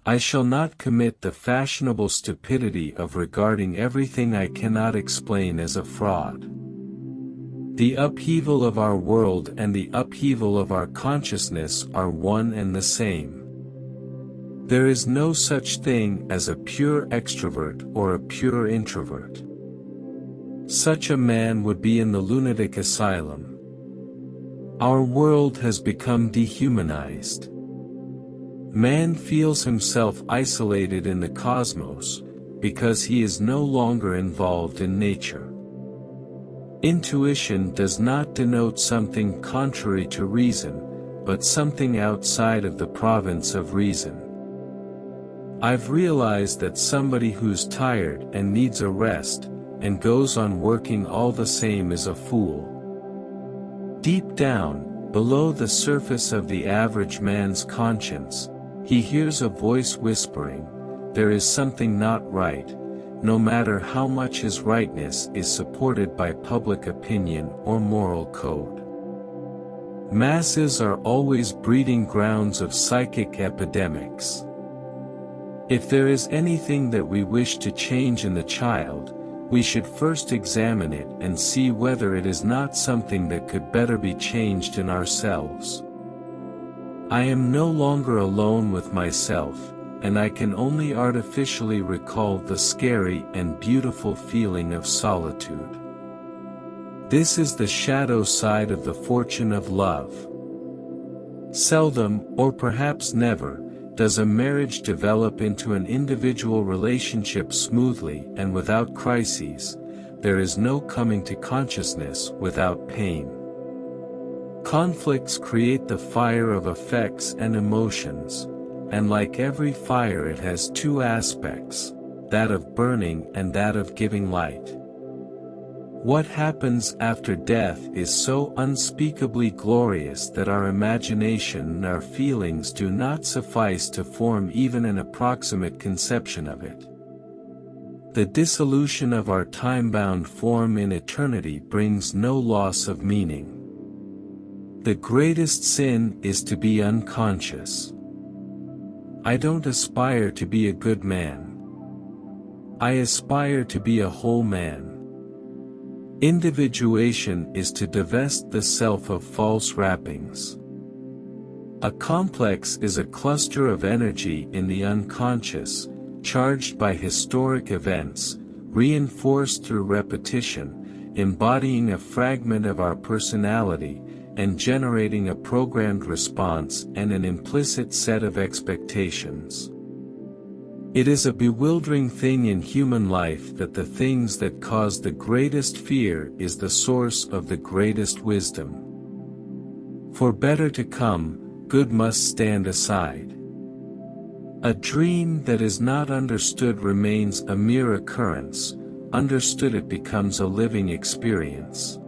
I shall not commit the fashionable stupidity of regarding everything I cannot explain as a fraud. The upheaval of our world and the upheaval of our consciousness are one and the same. There is no such thing as a pure extrovert or a pure introvert. Such a man would be in the lunatic asylum. Our world has become dehumanized. Man feels himself isolated in the cosmos, because he is no longer involved in nature. Intuition does not denote something contrary to reason, but something outside of the province of reason. I've realized that somebody who's tired and needs a rest, and goes on working all the same is a fool. Deep down, below the surface of the average man's conscience, he hears a voice whispering, there is something not right, no matter how much his rightness is supported by public opinion or moral code. Masses are always breeding grounds of psychic epidemics. If there is anything that we wish to change in the child, we should first examine it and see whether it is not something that could better be changed in ourselves. I am no longer alone with myself, and I can only artificially recall the scary and beautiful feeling of solitude. This is the shadow side of the fortune of love. Seldom, or perhaps never, does a marriage develop into an individual relationship smoothly and without crises. There is no coming to consciousness without pain. Conflicts create the fire of affects and emotions, and like every fire it has two aspects, that of burning and that of giving light. What happens after death is so unspeakably glorious that our imagination and our feelings do not suffice to form even an approximate conception of it. The dissolution of our time-bound form in eternity brings no loss of meaning. The greatest sin is to be unconscious. I don't aspire to be a good man. I aspire to be a whole man. Individuation is to divest the self of false wrappings. A complex is a cluster of energy in the unconscious, charged by historic events, reinforced through repetition, embodying a fragment of our personality, and generating a programmed response and an implicit set of expectations. It is a bewildering thing in human life that the things that cause the greatest fear is the source of the greatest wisdom. For better to come, good must stand aside. A dream that is not understood remains a mere occurrence, understood it becomes a living experience.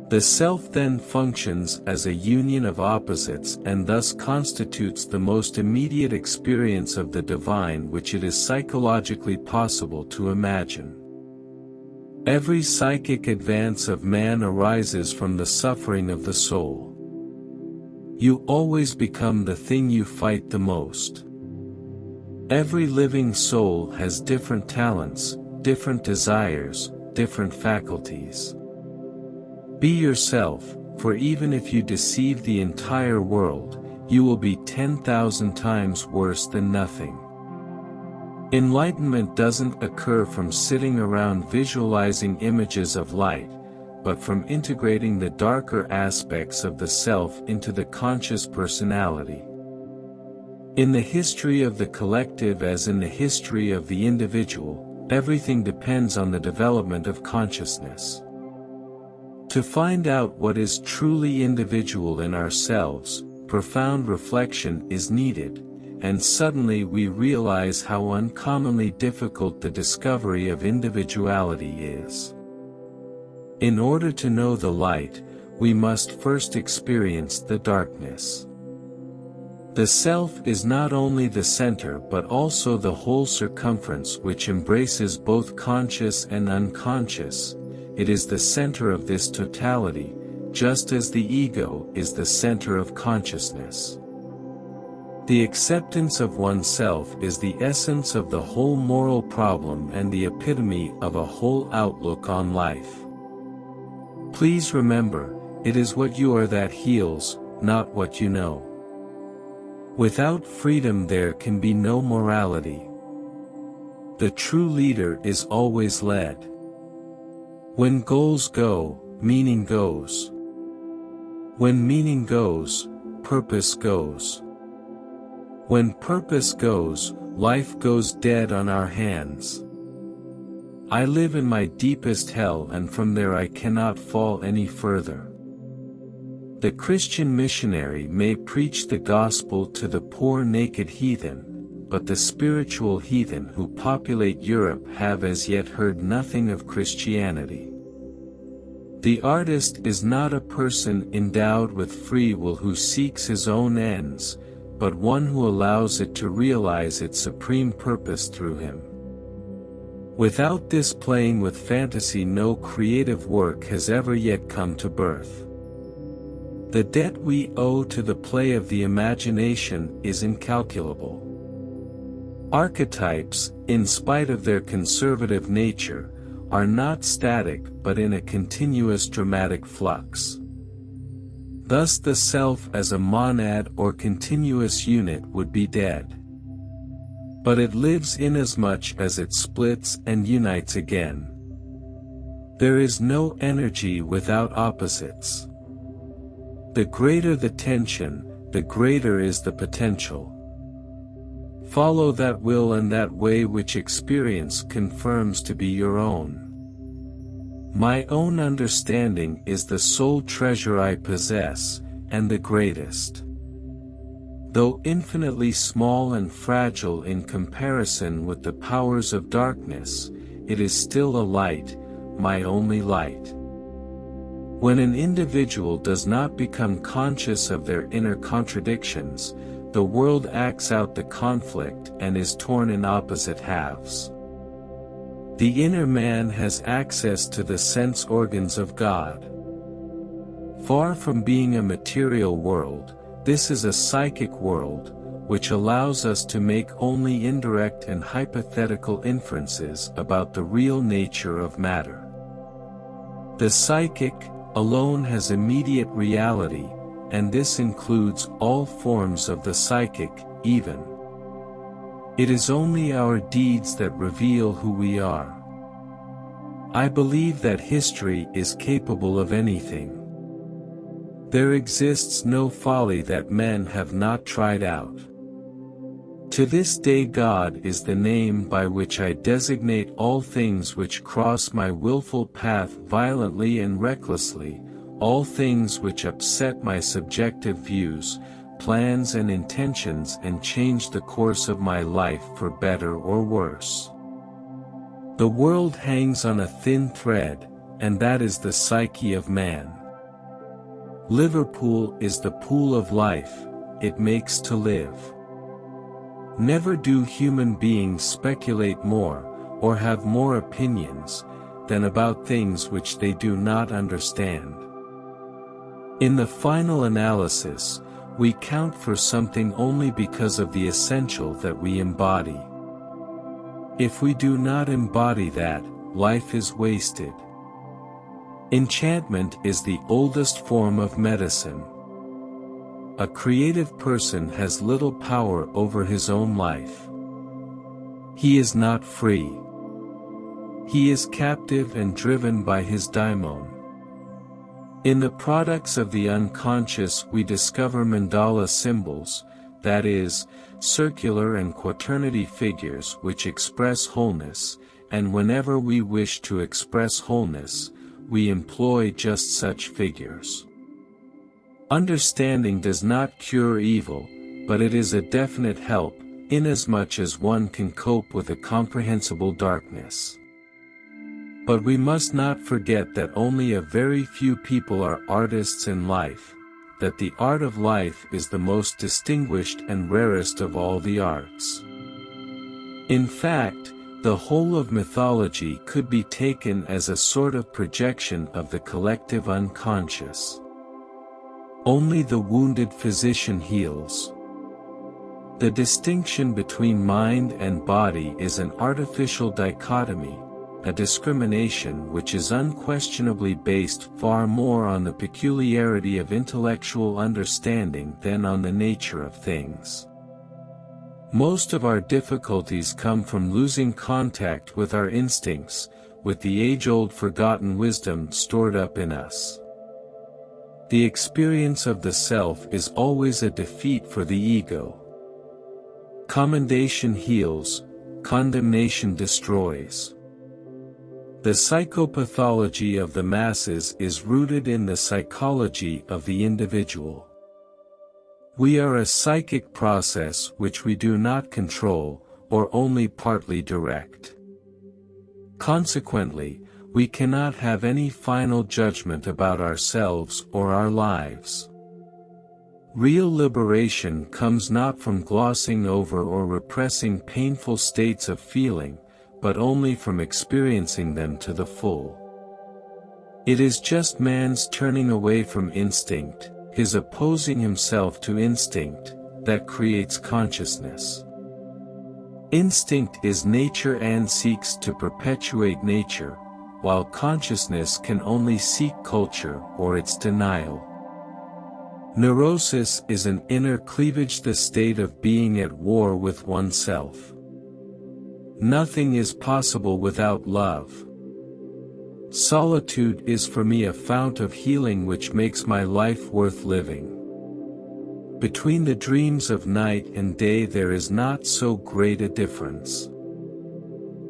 The self then functions as a union of opposites and thus constitutes the most immediate experience of the divine which it is psychologically possible to imagine. Every psychic advance of man arises from the suffering of the soul. You always become the thing you fight the most. Every living soul has different talents, different desires, different faculties. Be yourself, for even if you deceive the entire world, you will be 10,000 times worse than nothing. Enlightenment doesn't occur from sitting around visualizing images of light, but from integrating the darker aspects of the self into the conscious personality. In the history of the collective as in the history of the individual, everything depends on the development of consciousness. To find out what is truly individual in ourselves, profound reflection is needed, and suddenly we realize how uncommonly difficult the discovery of individuality is. In order to know the light, we must first experience the darkness. The self is not only the center but also the whole circumference which embraces both conscious and unconscious. It is the center of this totality, just as the ego is the center of consciousness. The acceptance of oneself is the essence of the whole moral problem and the epitome of a whole outlook on life. Please remember, it is what you are that heals, not what you know. Without freedom there can be no morality. The true leader is always led. When goals go, meaning goes. When meaning goes, purpose goes. When purpose goes, life goes dead on our hands. I live in my deepest hell, and from there I cannot fall any further. The Christian missionary may preach the gospel to the poor naked heathen, but the spiritual heathen who populate Europe have as yet heard nothing of Christianity. The artist is not a person endowed with free will who seeks his own ends, but one who allows it to realize its supreme purpose through him. Without this playing with fantasy, no creative work has ever yet come to birth. The debt we owe to the play of the imagination is incalculable. Archetypes, in spite of their conservative nature, are not static but in a continuous dramatic flux. Thus the self as a monad or continuous unit would be dead. But it lives inasmuch as it splits and unites again. There is no energy without opposites. The greater the tension, the greater is the potential. Follow that will and that way which experience confirms to be your own. My own understanding is the sole treasure I possess, and the greatest. Though infinitely small and fragile in comparison with the powers of darkness, it is still a light, my only light. When an individual does not become conscious of their inner contradictions, the world acts out the conflict and is torn in opposite halves. The inner man has access to the sense organs of God. Far from being a material world, this is a psychic world, which allows us to make only indirect and hypothetical inferences about the real nature of matter. The psychic alone has immediate reality, and this includes all forms of the psychic, even. It is only our deeds that reveal who we are. I believe that history is capable of anything. There exists no folly that men have not tried out. To this day God is the name by which I designate all things which cross my willful path violently and recklessly, all things which upset my subjective views, plans and intentions and change the course of my life for better or worse. The world hangs on a thin thread, and that is the psyche of man. Liverpool is the pool of life, it makes to live. Never do human beings speculate more, or have more opinions, than about things which they do not understand. In the final analysis, we count for something only because of the essential that we embody. If we do not embody that, life is wasted. Enchantment is the oldest form of medicine. A creative person has little power over his own life. He is not free. He is captive and driven by his daimon. In the products of the unconscious we discover mandala symbols, that is, circular and quaternity figures which express wholeness, and whenever we wish to express wholeness, we employ just such figures. Understanding does not cure evil, but it is a definite help, inasmuch as one can cope with a comprehensible darkness. But we must not forget that only a very few people are artists in life, that the art of life is the most distinguished and rarest of all the arts. In fact, the whole of mythology could be taken as a sort of projection of the collective unconscious. Only the wounded physician heals. The distinction between mind and body is an artificial dichotomy, a discrimination which is unquestionably based far more on the peculiarity of intellectual understanding than on the nature of things. Most of our difficulties come from losing contact with our instincts, with the age-old forgotten wisdom stored up in us. The experience of the self is always a defeat for the ego. Commendation heals, condemnation destroys. The psychopathology of the masses is rooted in the psychology of the individual. We are a psychic process which we do not control, or only partly direct. Consequently, we cannot have any final judgment about ourselves or our lives. Real liberation comes not from glossing over or repressing painful states of feeling, but only from experiencing them to the full. It is just man's turning away from instinct, his opposing himself to instinct, that creates consciousness. Instinct is nature and seeks to perpetuate nature, while consciousness can only seek culture or its denial. Neurosis is an inner cleavage, the state of being at war with oneself. Nothing is possible without love. Solitude is for me a fount of healing which makes my life worth living. Between the dreams of night and day there is not so great a difference.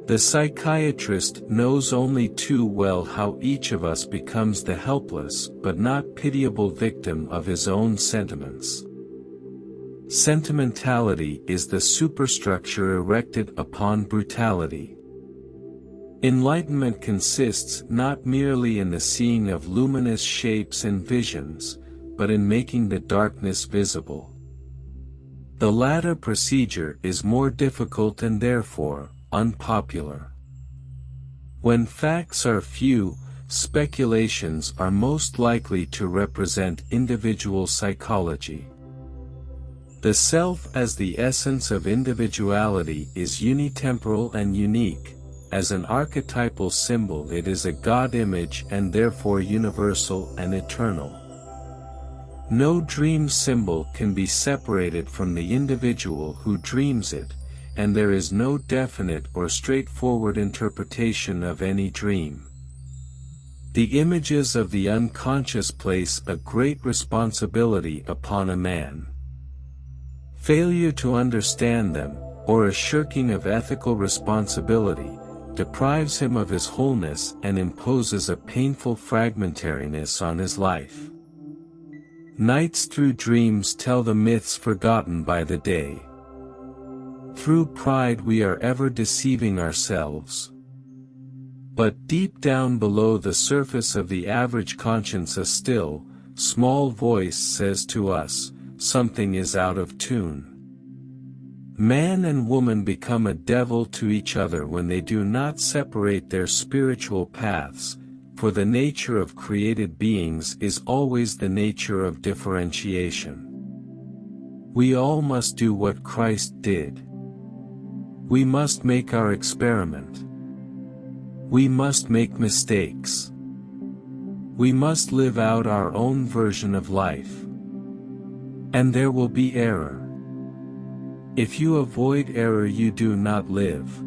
The psychiatrist knows only too well how each of us becomes the helpless but not pitiable victim of his own sentiments. Sentimentality is the superstructure erected upon brutality. Enlightenment consists not merely in the seeing of luminous shapes and visions, but in making the darkness visible. The latter procedure is more difficult and therefore unpopular. When facts are few, speculations are most likely to represent individual psychology. The self as the essence of individuality is unitemporal and unique. As an archetypal symbol it is a God image and therefore universal and eternal. No dream symbol can be separated from the individual who dreams it, and there is no definite or straightforward interpretation of any dream. The images of the unconscious place a great responsibility upon a man. Failure to understand them, or a shirking of ethical responsibility, deprives him of his wholeness and imposes a painful fragmentariness on his life. Nights through dreams tell the myths forgotten by the day. Through pride we are ever deceiving ourselves. But deep down below the surface of the average conscience a still, small voice says to us, something is out of tune. Man and woman become a devil to each other when they do not separate their spiritual paths, for the nature of created beings is always the nature of differentiation. We all must do what Christ did. We must make our experiment. We must make mistakes. We must live out our own version of life. And there will be error. If you avoid error you do not live.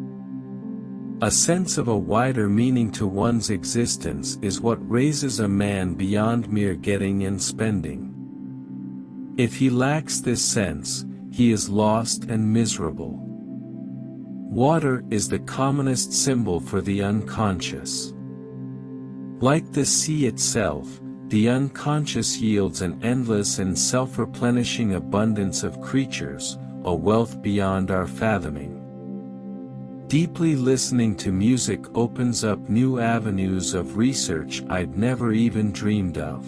A sense of a wider meaning to one's existence is what raises a man beyond mere getting and spending. If he lacks this sense, he is lost and miserable. Water is the commonest symbol for the unconscious. Like the sea itself, the unconscious yields an endless and self-replenishing abundance of creatures, a wealth beyond our fathoming. Deeply listening to music opens up new avenues of research I'd never even dreamed of.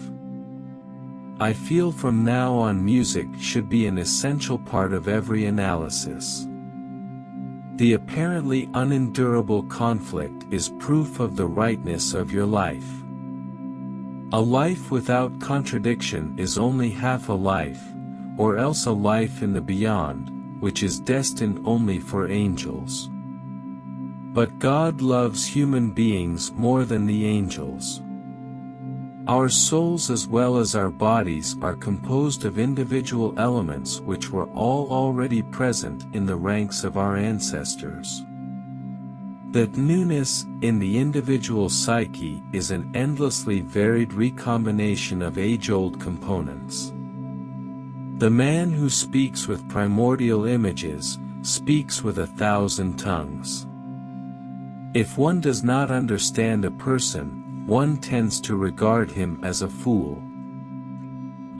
I feel from now on music should be an essential part of every analysis. The apparently unendurable conflict is proof of the rightness of your life. A life without contradiction is only half a life, or else a life in the beyond, which is destined only for angels. But God loves human beings more than the angels. Our souls as well as our bodies are composed of individual elements which were all already present in the ranks of our ancestors. That newness in the individual psyche is an endlessly varied recombination of age-old components. The man who speaks with primordial images, speaks with 1,000 tongues. If one does not understand a person, one tends to regard him as a fool.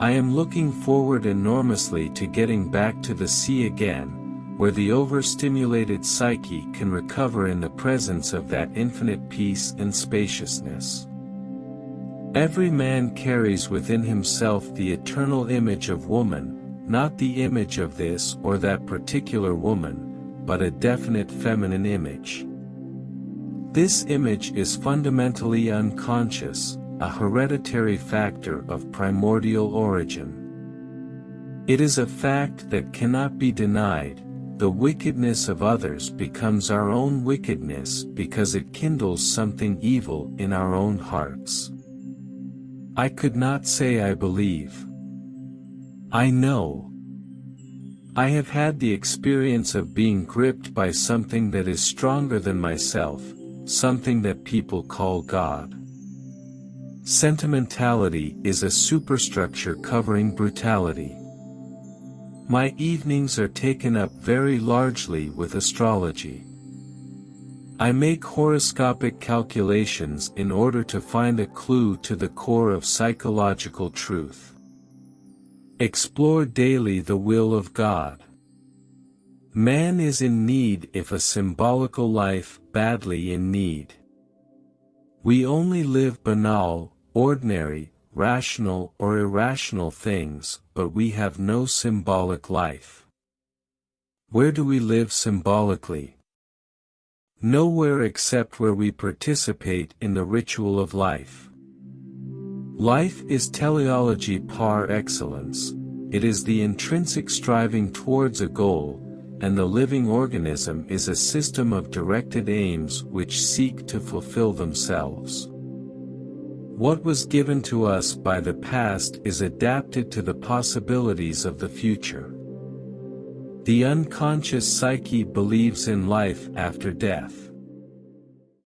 I am looking forward enormously to getting back to the sea again, where the overstimulated psyche can recover in the presence of that infinite peace and spaciousness. Every man carries within himself the eternal image of woman, not the image of this or that particular woman, but a definite feminine image. This image is fundamentally unconscious, a hereditary factor of primordial origin. It is a fact that cannot be denied. The wickedness of others becomes our own wickedness because it kindles something evil in our own hearts. I could not say I believe. I know. I have had the experience of being gripped by something that is stronger than myself, something that people call God. Sentimentality is a superstructure covering brutality. My evenings are taken up very largely with astrology. I make horoscopic calculations in order to find a clue to the core of psychological truth. Explore daily the will of God. Man is in need if a symbolical life, badly in need. We only live banal, ordinary, rational or irrational things, but we have no symbolic life. Where do we live symbolically? Nowhere except where we participate in the ritual of life. Life is teleology par excellence. It is the intrinsic striving towards a goal, and the living organism is a system of directed aims which seek to fulfill themselves. What was given to us by the past is adapted to the possibilities of the future. The unconscious psyche believes in life after death.